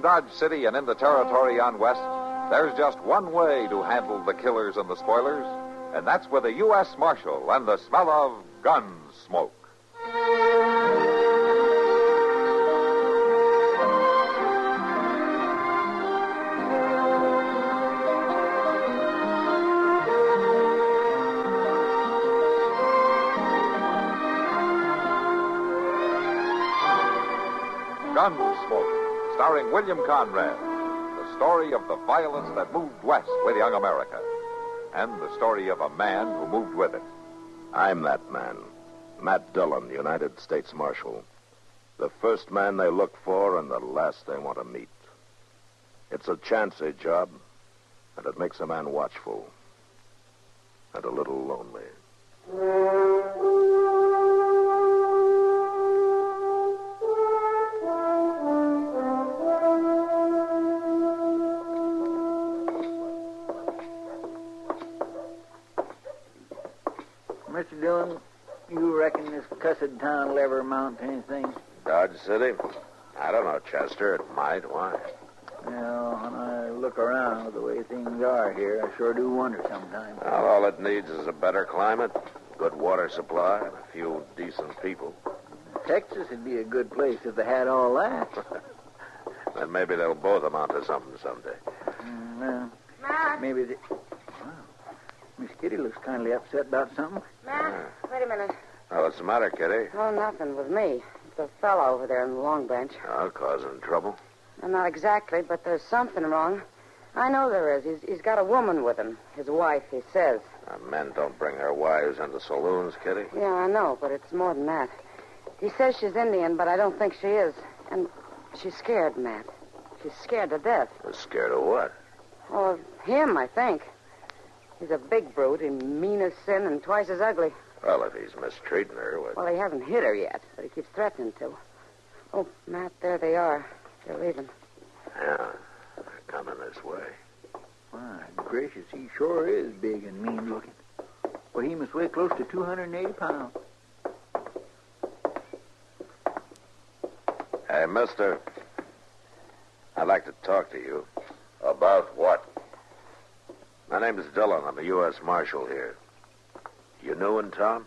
Dodge City and in the territory on west, there's just one way to handle the killers and the spoilers, and that's with a U.S. Marshal and the smell of Gunsmoke. Gunsmoke, starring William Conrad, the story of the violence that moved west with young America, and the story of a man who moved with it. I'm that man, Matt Dillon, United States Marshal. The first man they look for and the last they want to meet. It's a chancy job, and it makes a man watchful and a little lonely. Mr. Dillon, you reckon this cussed town will ever amount to anything? Dodge City? I don't know, Chester. It might. Why? Well, when I look around with the way things are here, I sure do wonder sometimes. Well, all it needs is a better climate, good water supply, and a few decent people. Texas would be a good place if they had all that. Then maybe they'll both amount to something someday. Well, Ma. maybe they... Wow. Miss Kitty looks kindly upset about something. Ma, wait a minute. Oh, what's the matter, Kitty? Oh, nothing with me. It's a fellow over there in the long bench. Oh, causing trouble? Well, not exactly, but there's something wrong. I know there is. He's got a woman with him. His wife, he says. Men don't bring their wives into saloons, Kitty. Yeah, I know, but it's more than that. He says she's Indian, but I don't think she is. And she's scared, Matt. She's scared to death. Scared of what? Oh, of him, I think. He's a big brute, and mean as sin, and twice as ugly. Well, if he's mistreating her, Well, he hasn't hit her yet, but he keeps threatening to. Oh, Matt, there they are. They're leaving. Yeah, they're coming this way. My gracious, he sure is big and mean looking. Well, he must weigh close to 280 pounds. Hey, mister. I'd like to talk to you. About what? My name is Dillon. I'm a U.S. Marshal here. You new in town?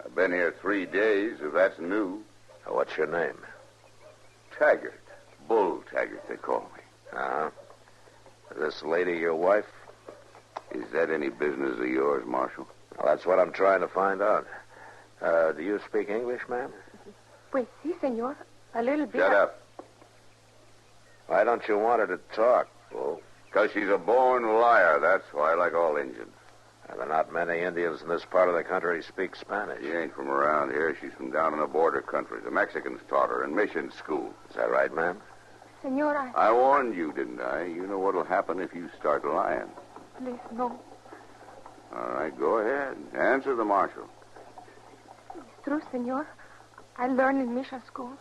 I've been here 3 days, if that's new. What's your name? Taggart. Bull Taggart, they call me. Uh-huh. Is this lady your wife? Is that any business of yours, Marshal? Well, that's what I'm trying to find out. Do you speak English, ma'am? Pues sí, señor. A little bit. Shut up. Why don't you want her to talk, Bull? Because she's a born liar, that's why, like all Indians. There are not many Indians in this part of the country who speak Spanish. She ain't from around here. She's from down in the border country. The Mexicans taught her in mission school. Is that right, ma'am? Senor, I warned you, didn't I? You know what'll happen if you start lying. please, no. All right, go ahead. Answer the marshal. It's true, senor. I learned in mission school.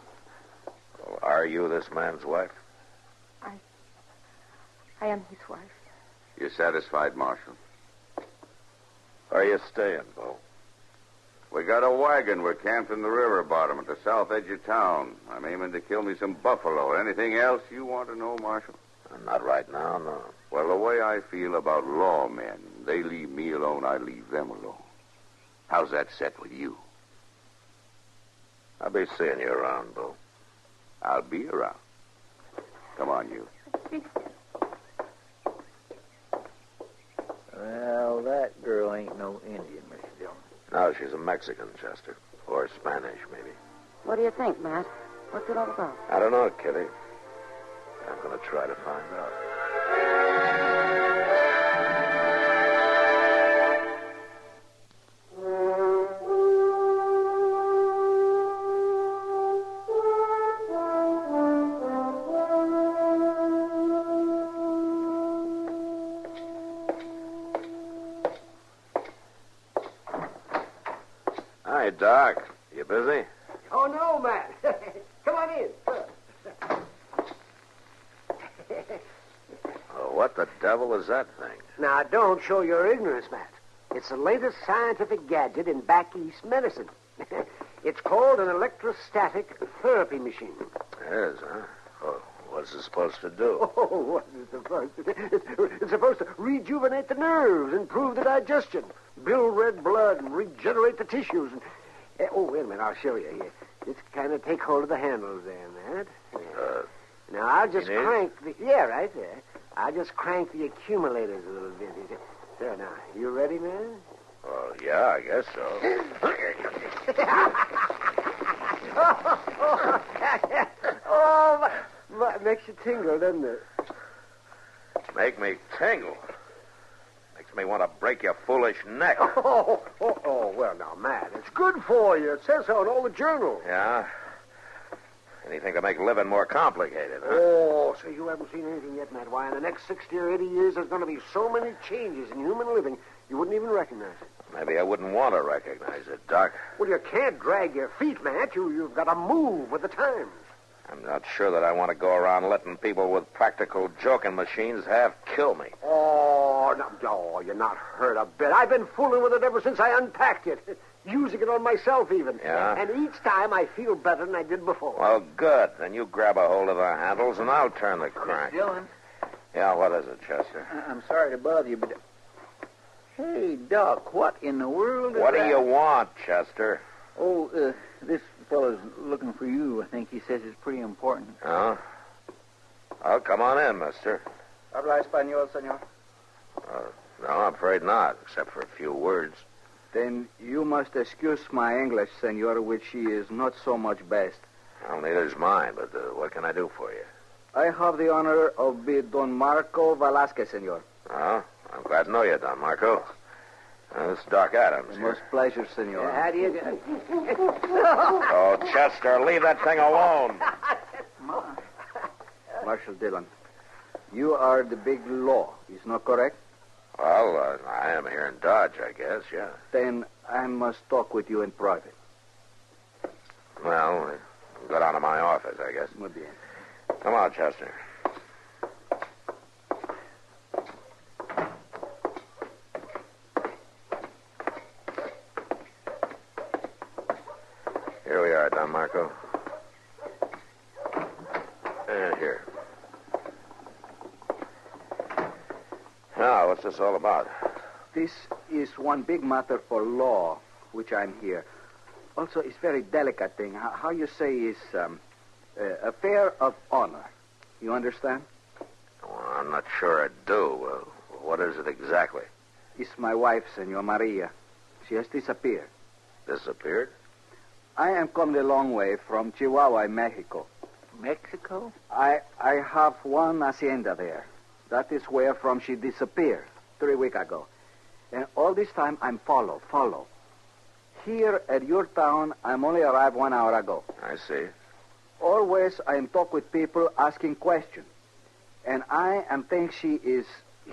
Well, are you this man's wife? I am his wife. You satisfied, Marshal? Where are you staying, Bull? We got a wagon. We're camped in the river bottom at the south edge of town. I'm aiming to kill me some buffalo. Anything else you want to know, Marshal? Not right now, no. Well, the way I feel about lawmen, they leave me alone, I leave them alone. How's that set with you? I'll be seeing you around, Bull. I'll be around. Come on, you. Well, that girl ain't no Indian, Mr. Dillon. No, she's a Mexican, Chester. Or Spanish, maybe. What do you think, Matt? What's it all about? I don't know, Kitty. I'm going to try to find out. Hi, Doc. You busy? Oh, no, Matt. Come on in. Oh, what the devil is that thing? Now, don't show your ignorance, Matt. It's the latest scientific gadget in back east medicine. It's called an electrostatic therapy machine. It is, huh? Oh, what What's it supposed to do? Oh, what is it supposed to do? It's supposed to rejuvenate the nerves, improve the digestion, build red blood, and regenerate the tissues. And, oh, wait a minute. I'll show you here. Just kind of take hold of the handles there, Matt. Now, I'll just crank the... Yeah, right there. I'll just crank the accumulators a little bit. There, now. You ready, man? Well, yeah, I guess so. Oh, it makes you tingle, doesn't it? Make me tingle. Makes me want to break your foolish neck. Well, now, Matt, it's good for you. It says so in all the journals. Yeah? Anything to make living more complicated, huh? Oh, so you haven't seen anything yet, Matt. Why, in the next 60 or 80 years, there's going to be so many changes in human living, you wouldn't even recognize it. Maybe I wouldn't want to recognize it, Doc. Well, you can't drag your feet, Matt. You've got to move with the times. I'm not sure that I want to go around letting people with practical joking machines kill me. Oh, no, you're not hurt a bit. I've been fooling with it ever since I unpacked it. Using it on myself, even. Yeah? And each time I feel better than I did before. Well, good. Then you grab a hold of the handles, and I'll turn the crank. Dillon. Yeah, what is it, Chester? I'm sorry to bother you, but... Hey, Doc, what in the world is What that? do you want, Chester? Oh, this fellow's looking for you. I think he says it's pretty important. Oh? Well, come on in, mister. Habla español, senor? No, I'm afraid not, except for a few words. Then you must excuse my English, senor, which is not so much best. Well, neither's mine, but what can I do for you? I have the honor of being Don Marco Velasquez, senor. Oh, I'm glad to know you, Don Marco. This is Doc Adams. Most pleasure, senor. How do you... Oh, Chester, leave that thing alone. Marshal Dillon, you are the big law, is not correct? Well, I am here in Dodge, I guess, yeah. Then I must talk with you in private. Well, go down to my office, I guess. Muy bien. Come on, Chester. Here we are, Don Marco. And here. Now, what's this all about? This is one big matter for law, which I'm here. Also, it's very delicate thing. How you say is affair of honor. You understand? Well, I'm not sure I do. What is it exactly? It's my wife, Senor Maria. She has disappeared. Disappeared? I am come a long way from Chihuahua, Mexico. Mexico? I have one hacienda there. That is where from she disappeared 3 weeks ago. And all this time I'm follow. Here at your town, I'm only arrived 1 hour ago. I see. Always I am talk with people asking questions. And I am think she is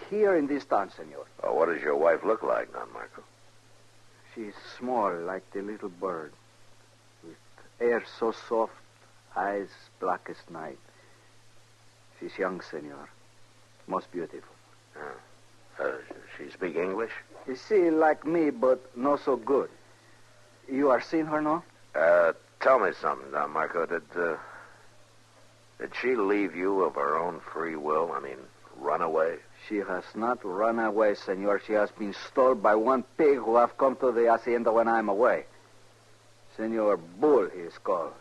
here in this town, senor. Well, what does your wife look like, Don Marco? She's small like the little bird. With hair so soft, eyes black as night. She's young, senor. Most beautiful. She speak English? You see, like me, but not so good. You are seen her, no? Tell me something, Don Marco. Did she leave you of her own free will? I mean, run away? She has not run away, senor. She has been stolen by one pig who have come to the hacienda when I'm away. Senor Bull, he is called.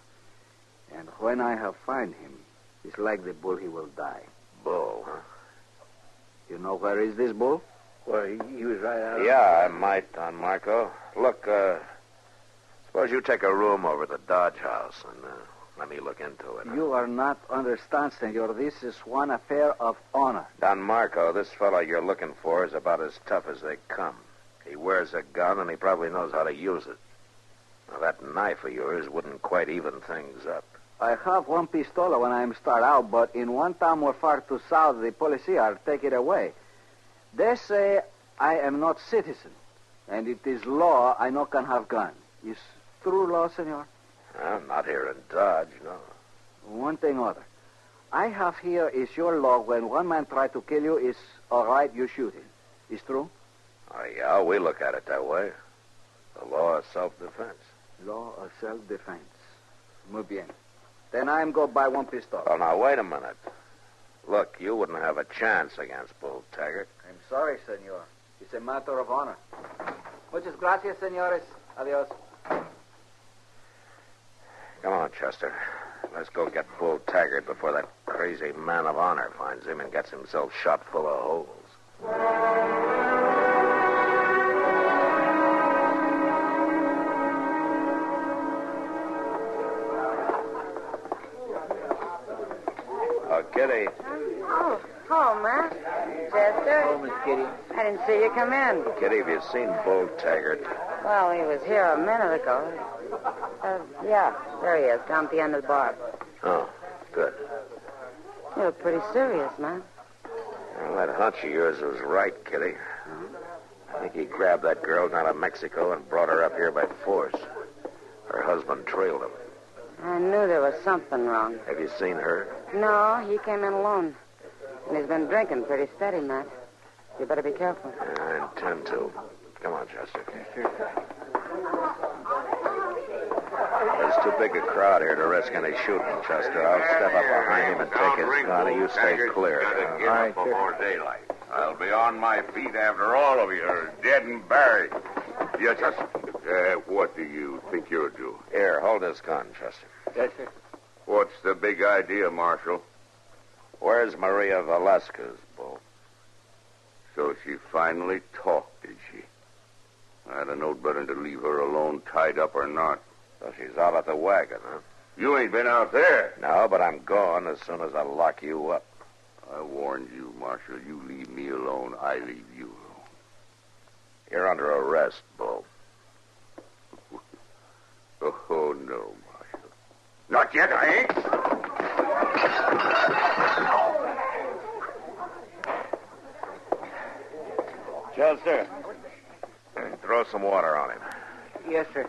And when I have find him, it's like the bull, he will die. Bull, huh? You know where is this bull? Well, he was right out. Yeah, I might, Don Marco. Look, suppose you take a room over at the Dodge House and let me look into it. You are not understand, senor. This is one affair of honor. Don Marco, this fellow you're looking for is about as tough as they come. He wears a gun, and he probably knows how to use it. Now, that knife of yours wouldn't quite even things up. I have one pistola when I start out, but in one town more far to south, the police are take it away. They say I am not citizen, and it is law I no can have gun. Is true law, senor? Well, not here in Dodge, no. One thing other. I have here is your law when one man try to kill you, is all right, you shoot him. Is true? Oh, yeah, we look at it that way. The law of self-defense. Law of self-defense. Muy bien. Then I'm go buy one pistol. Oh, now, wait a minute. Look, you wouldn't have a chance against Bull Taggart. I'm sorry, senor. It's a matter of honor. Muchas gracias, senores. Adios. Come on, Chester. Let's go get Bull Taggart before that crazy man of honor finds him and gets himself shot full of holes. Kitty. Oh, hello, Matt. Chester. Oh, Miss Kitty. I didn't see you come in. Kitty, have you seen Bull Taggart? Well, he was here a minute ago. Yeah, there he is, down at the end of the bar. Oh, good. You look pretty serious, man. Well, that hunch of yours was right, Kitty. I think he grabbed that girl down to Mexico and brought her up here by force. Her husband trailed him. I knew there was something wrong. Have you seen her? No, he came in alone. And he's been drinking pretty steady, Matt. You better be careful. I intend to. Come on, Chester. There's too big a crowd here to risk any shooting, Chester. I'll step up behind him and take his gun, and you stay clear. Gotta get up before daylight. I'll be on my feet after all of you are dead and buried. You just... what do you think you'll do? Here, hold this gun, Chester. Yes, sir. What's the big idea, Marshal? Where's Maria Velasquez, Bull? So she finally talked, did she? I'd have known better to leave her alone, tied up or not. So she's out at the wagon, huh? You ain't been out there. No, but I'm going as soon as I lock you up. I warned you, Marshal. You leave me alone, I leave you alone. You're under arrest, Bull. Oh, no, Marshal. Not yet, I ain't. Chester, throw some water on him. Yes, sir.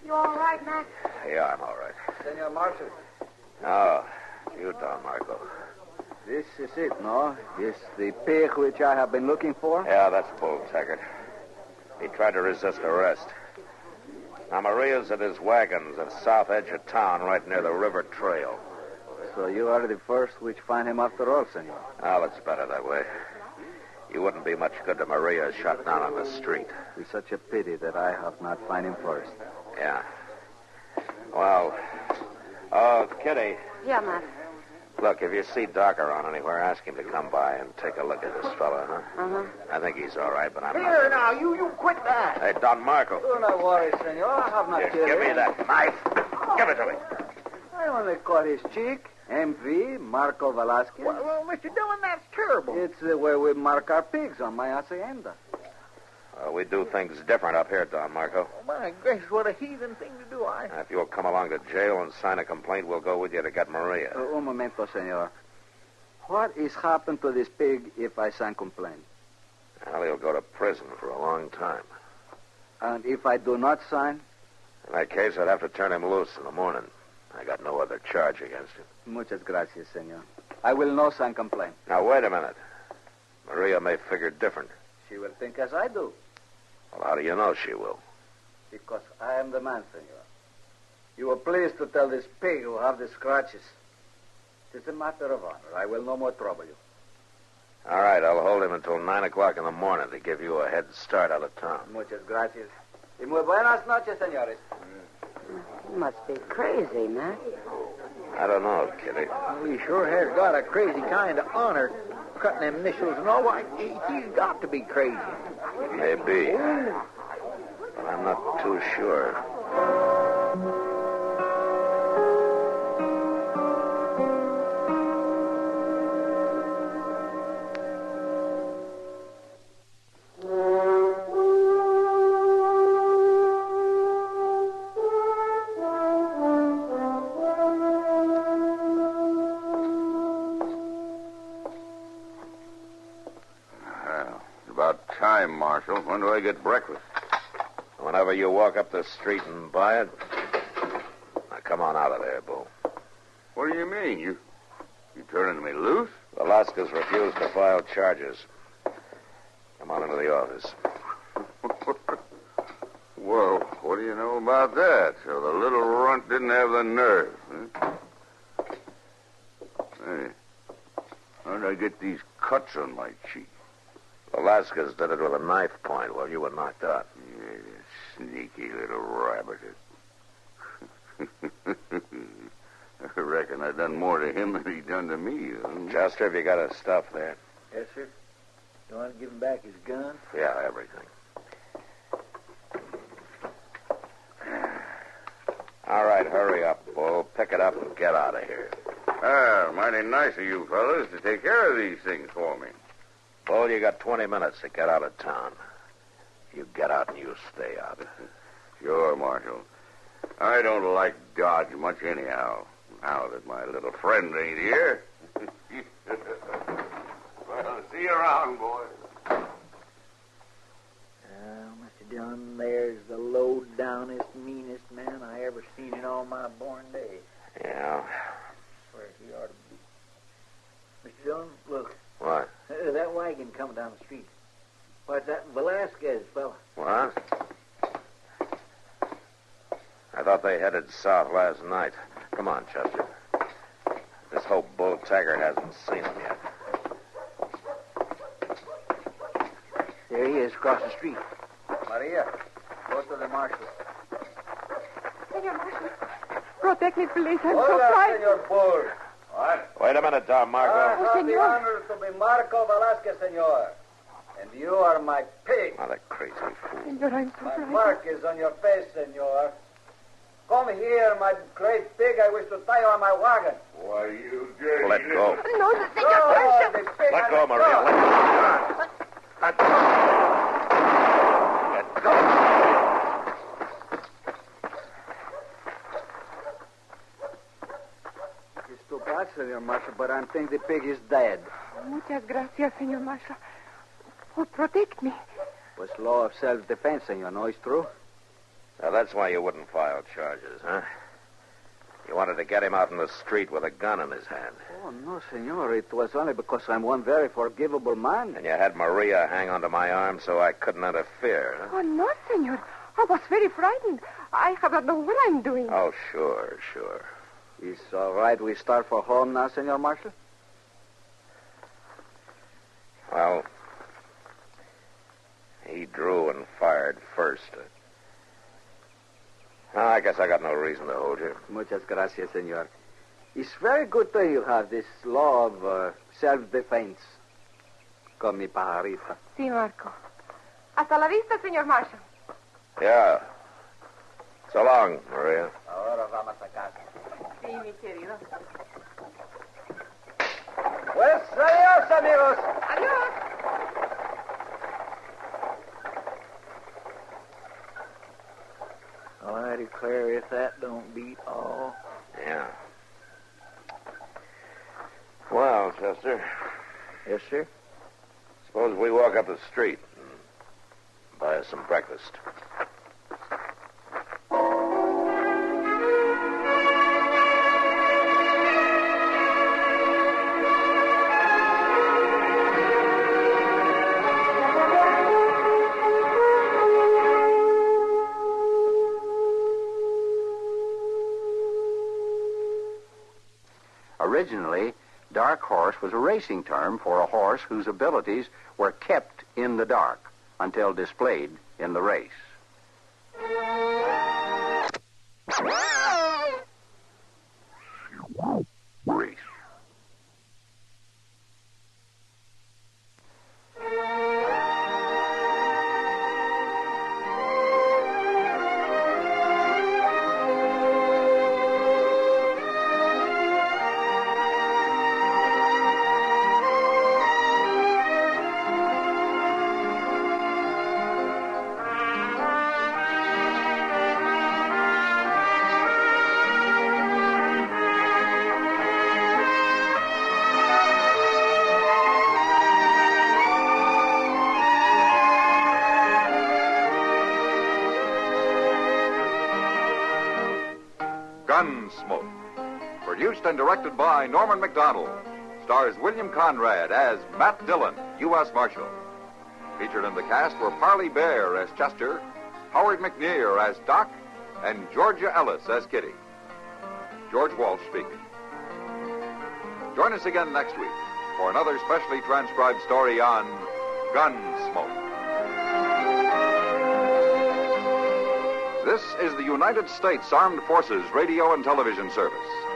You all right, Matt? Yeah, I'm all right. Senor Marshal, Oh, you, Don Marco. this is it, no? This the pig which I have been looking for? Yeah, that's Bull Taggart. He tried to resist arrest. Now, Maria's at his wagons at the south edge of town, right near the river trail. So you are the first which find him after all, senor. Well, it's better that way. You wouldn't be much good to Maria shot down on the street. It's such a pity that I have not find him first. Yeah. Well, Kitty, Yeah, Matt. look, if you see Doc around anywhere, ask him to come by and take a look at this fella, huh? Uh-huh. I think he's all right, but I'm Here, not... now, you quit that. Hey, Don Marco. Do not worry, senor. I have not Here, killed give me him. that knife. Give it to me. I only caught his cheek. MV, Marco Velasquez. Well, Mr. Dillon, that's terrible. It's the way we mark our pigs on my hacienda. We do things different up here, Don Marco. My gracious, what a heathen thing to do. If you'll come along to jail and sign a complaint, we'll go with you to get Maria. Un momento, senor. What is happened to this pig if I sign complaint? Well, he'll go to prison for a long time. And if I do not sign? In that case, I'd have to turn him loose in the morning. I got no other charge against him. Muchas gracias, senor. I will no sign complaint. Now, wait a minute. Maria may figure different. She will think as I do. Well, how do you know she will? Because I am the man, senor. You were pleased to tell this pig who have the scratches. It's a matter of honor. I will no more trouble you. All right, I'll hold him until 9 o'clock in the morning to give you a head start out of town. Muchas gracias. Y muy buenas noches, señores. You must be crazy, Matt. I don't know, Kitty. Well, he sure has got a crazy kind of honor. Cutting them initials and all. Why, he's got to be crazy. Maybe. But I'm not too sure. About time, Marshal. When do I get breakfast? Whenever you walk up the street and buy it. Now, come on out of there, Bull. What do you mean? You turning me loose? Velasquez refused to file charges. Come on into the office. Well, what do you know about that? So the little runt didn't have the nerve, huh? Hey, I get these cuts on my cheek? Velasquez did it with a knife point while you were knocked out. Yeah, sneaky little rabbit. I reckon I done more to him than he done to me. Chester, have you got his stuff there? Yes, sir. You want to give him back his gun? Yeah, everything. All right, hurry up, Bull. Pick it up and get out of here. Mighty nice of you fellas to take care of these things for me. Bull, you got 20 minutes to get out of town. You get out and you stay out. Sure, Marshal. I don't like Dodge much anyhow, now that my little friend ain't here. Well, see you around, boys. Mr. Dillon, there's the low-downest, meanest man I ever seen in all my born days. Yeah. Swear he ought to be. Mr. Dillon, look. What? That wagon coming down the street. Why, it's that Velasquez fella. What? I thought they headed south last night. Come on, Chester. Just hope Bull Taggart hasn't seen him yet. There he is, across the street. Maria, go to the marshal. Senor Marshal, protect me, please. I'm so Hola, frightened. Senor Bull. What? Wait a minute, Don Marco. I have the senor. honor to be Marco Velasquez, senor. And you are my pig. Oh, that crazy fool. Senor, I'm so My frightened. mark is on your face, senor. Come here, my great pig. I wish to tie you on my wagon. Why, you dirty... Let go. No, Senor Marshal. the pig, Let I go, Maria. Let go. Let go. Let go. It's too bad, senor marshal, but I think the pig is dead. Muchas gracias, Senor Marshal. Oh, protect me. Was law of self-defense, senor. No, it's true. Now, that's why you wouldn't file charges, huh? You wanted to get him out in the street with a gun in his hand. Oh, no, senor. It was only because I'm one very forgivable man. And you had Maria hang onto my arm so I couldn't interfere, huh? Oh, no, Senor. I was very frightened. I have not known what I'm doing. Oh, sure. It's all right we start for home now, senor marshal? Well, he drew and fired first. I guess I got no reason to hold you. Muchas gracias, senor. It's very good that you have this law of self-defense. Con mi pajarita. Sí, Marco. Hasta la vista, Senor Marshal. Yeah. So long, Maria. Ahora vamos a casa. Sí, mi querido. Pues adiós, amigos. Adiós. Oh, I declare if that don't beat all. Yeah. Well, Chester, Yes, sir. suppose we walk up the street and buy us some breakfast. Originally, dark horse was a racing term for a horse whose abilities were kept in the dark until displayed in the race. Race. Gunsmoke. Produced and directed by Norman McDonald. Stars William Conrad as Matt Dillon, U.S. Marshal. Featured in the cast were Parley Bear as Chester, Howard McNear as Doc, and Georgia Ellis as Kitty. George Walsh speaking. Join us again next week for another specially transcribed story on Gunsmoke. This is the United States Armed Forces Radio and Television Service.